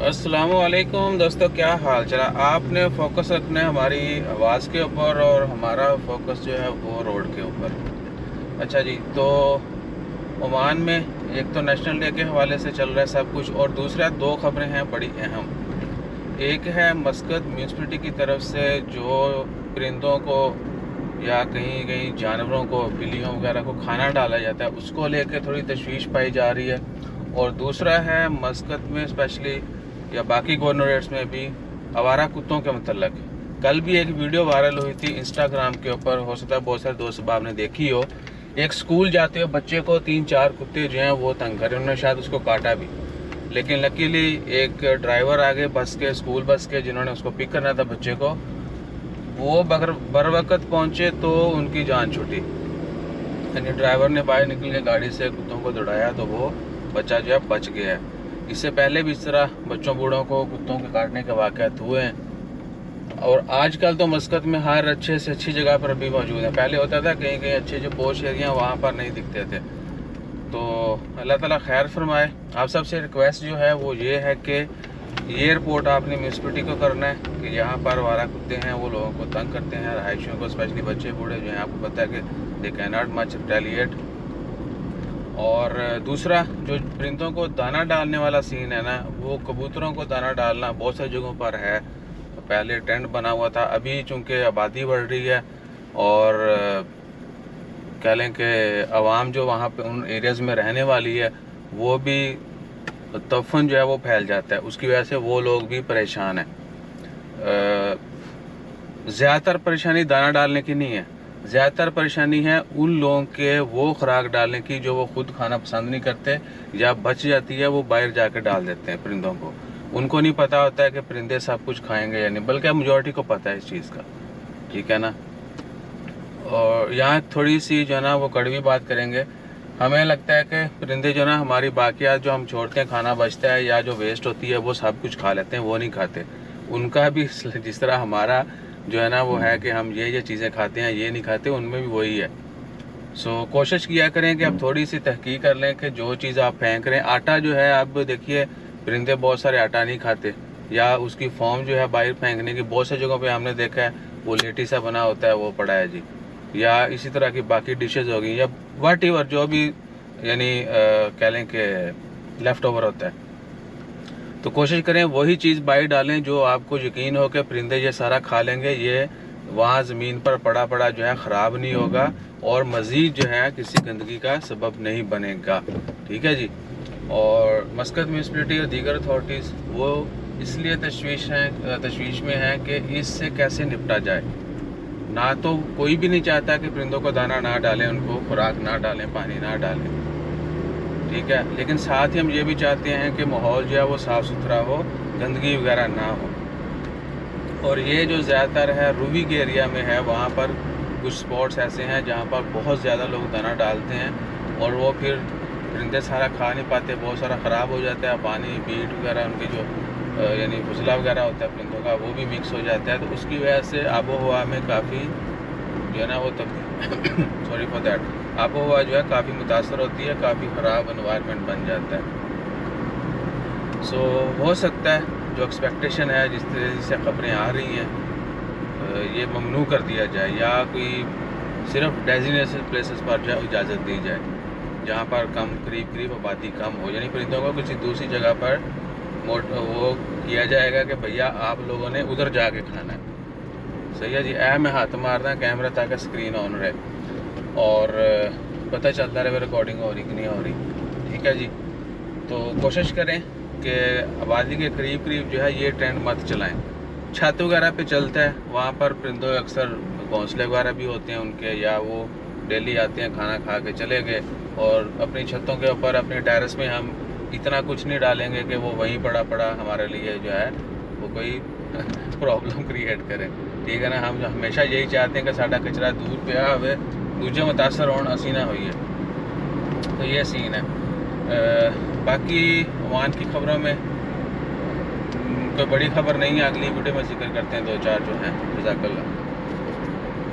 अस्सलामुअलैकुम दोस्तों, क्या हाल चला। आपने फोकस रखना है हमारी आवाज़ के ऊपर और हमारा फोकस जो है वो रोड के ऊपर। अच्छा जी, तो ओमान में एक तो नेशनल डे के हवाले से चल रहा है सब कुछ, और दूसरा दो खबरें हैं बड़ी अहम। एक है मस्कत म्यूनसिपलिटी की तरफ से जो परिंदों को या कहीं कहीं जानवरों को, बिल्लियों वगैरह को खाना डाला जाता है, उसको लेकर थोड़ी तशवीश पाई जा रही है। और दूसरा है मस्कत में स्पेशली या बाकी गवर्नरेट्स में भी आवारा कुत्तों के मतलब। कल भी एक वीडियो वायरल हुई थी इंस्टाग्राम के ऊपर, हो सकता है बहुत सारे दोस्त बाब ने देखी हो। एक स्कूल जाते हुए बच्चे को 3-4 कुत्ते जो हैं वो तंग कर रहे, उन्होंने शायद उसको काटा भी, लेकिन लकीली एक ड्राइवर आगे बस के, स्कूल बस के, जिन्होंने उसको पिक करना था बच्चे को, वो बर वक्त पहुँचे तो उनकी जान छूटी। यानी ड्राइवर ने बाहर निकल के गाड़ी से कुत्तों को दौड़ाया तो वो बच्चा जो है बच गया है। इससे पहले भी इस तरह बच्चों बूढ़ों को कुत्तों के काटने के वाक़यात हुए हैं। और आजकल तो मस्कत में हर अच्छे से अच्छी जगह पर भी मौजूद है। पहले होता था कहीं कहीं अच्छे जो पोश एरिया वहाँ पर नहीं दिखते थे। तो अल्लाह ताला खैर फरमाए। आप सबसे रिक्वेस्ट जो है वो ये है कि ये रिपोर्ट आपने म्यूनसिपलिटी को करना है कि यहाँ पर आवारा कुत्ते हैं, वो लोगों को तंग करते हैं, रहायशियों को, स्पेशली बच्चे बूढ़े जो हैं, आपको पता है कि they can not much retaliate. और दूसरा, जो परिंदों को दाना डालने वाला सीन है ना, वो कबूतरों को दाना डालना बहुत सारी जगहों पर है। पहले ट्रेंड बना हुआ था, अभी चूँकि आबादी बढ़ रही है और कह लें कि आवाम जो वहाँ पे उन एरियाज़ में रहने वाली है वो भी तफन जो है वो फैल जाता है, उसकी वजह से वो लोग भी परेशान हैं। ज़्यादातर परेशानी दाना डालने की नहीं है, ज़्यादातर परेशानी है उन लोगों के वो खुराक डालने की जो वो खुद खाना पसंद नहीं करते, या बच जाती है वो बाहर जाकर डाल देते हैं परिंदों को। उनको नहीं पता होता है कि परिंदे सब कुछ खाएंगे या नहीं, बल्कि मेजॉरिटी को पता है इस चीज़ का, ठीक है ना। और यहाँ थोड़ी सी जो है ना वो कड़वी बात करेंगे। हमें लगता है कि परिंदे जो ना हमारी बाकियात जो हम छोड़ते हैं, खाना बचता है या जो वेस्ट होती है, वो सब कुछ खा लेते हैं, वो नहीं खाते। उनका भी जिस तरह हमारा जो है ना वो है कि हम ये चीज़ें खाते हैं, ये नहीं खाते, उनमें भी वही है। सो कोशिश किया करें कि आप थोड़ी सी तहकीक कर लें कि जो चीज़ आप फेंक रहे हैं, आटा जो है, आप देखिए परिंदे बहुत सारे आटा नहीं खाते, या उसकी फॉर्म जो है बाहर फेंकने की बहुत सी जगहों पे हमने देखा है, वो लेटी सा बना होता है, वो पड़ा है जी। या इसी तरह की बाकी डिशेज हो गई, या वट एवर जो भी यानी कह लें कि लेफ़्ट ओवर होता है, तो कोशिश करें वही चीज़ बाहर डालें जो आपको यकीन हो कि परिंदे ये सारा खा लेंगे, ये वहाँ ज़मीन पर पड़ा पड़ा जो है ख़राब नहीं होगा और मज़ीद जो है किसी गंदगी का सबब नहीं बनेगा, ठीक है जी। और मस्कत म्यूनसिपलिटी और दीगर अथॉरिटीज़ वो इसलिए तशवीश में हैं कि इससे कैसे निपटा जाए। ना तो कोई भी नहीं चाहता कि परिंदों को दाना ना डालें, उनको खुराक ना डालें, पानी ना डालें, ठीक है, लेकिन साथ ही हम ये भी चाहते हैं कि माहौल जो है वो साफ़ सुथरा हो, गंदगी वगैरह ना हो। और ये जो ज़्यादातर है रूबी के एरिया में है, वहाँ पर कुछ स्पॉट्स ऐसे हैं जहाँ पर बहुत ज़्यादा लोग दाना डालते हैं और वो फिर परिंदे सारा खा नहीं पाते, बहुत सारा ख़राब हो जाता है, पानी, बीट वगैरह, उनकी जो यानी फुसला वगैरह होता है परिंदों का, वो भी मिक्स हो जाता है। तो उसकी वजह से आबो हवा में काफ़ी जो है ना वो सॉरी फॉर दैट, आबो हवा जो है काफ़ी मुतासर होती है, काफ़ी ख़राब एनवायरनमेंट बन जाता है। सो हो सकता है जो एक्सपेक्टेशन है, जिस तरह से ख़बरें आ रही हैं, ये ममनू कर दिया जाए या कोई सिर्फ डेजिग्नेटेड प्लेसेस पर जो इजाज़त दी जाए जहाँ पर करीब आबादी कम हो, यानी परिंदों को किसी दूसरी जगह पर वो किया जाएगा कि भैया आप लोगों ने उधर जाके खाना है। सही है जी। मैं हाथ मारना कैमरा ताकि स्क्रीन ऑन रहे और पता चलता रहे रिकॉर्डिंग हो रही कि नहीं हो रही, ठीक है जी। तो कोशिश करें कि आबादी के करीब जो है ये ट्रेंड मत चलाएं। छत वगैरह पे चलता है, वहाँ पर परिंदों अक्सर घोंसले वगैरह भी होते हैं उनके, या वो डेली आते हैं, खाना खा के चले गए, और अपनी छतों के ऊपर, अपने टेरेस में हम इतना कुछ नहीं डालेंगे कि वो वहीं पड़ा हमारे लिए जो है वो कोई प्रॉब्लम क्रिएट करे, ठीक है ना। हम हमेशा यही चाहते हैं कि साडा कचरा दूर पे आवे, दूजे मुतासर होने असी ना होइए। तो ये सीन है। बाकी ओमान की खबरों में कोई बड़ी खबर नहीं है, अगली वीडियो में जिक्र करते हैं 2-4 जो हैं। जज़ाकल्लाह।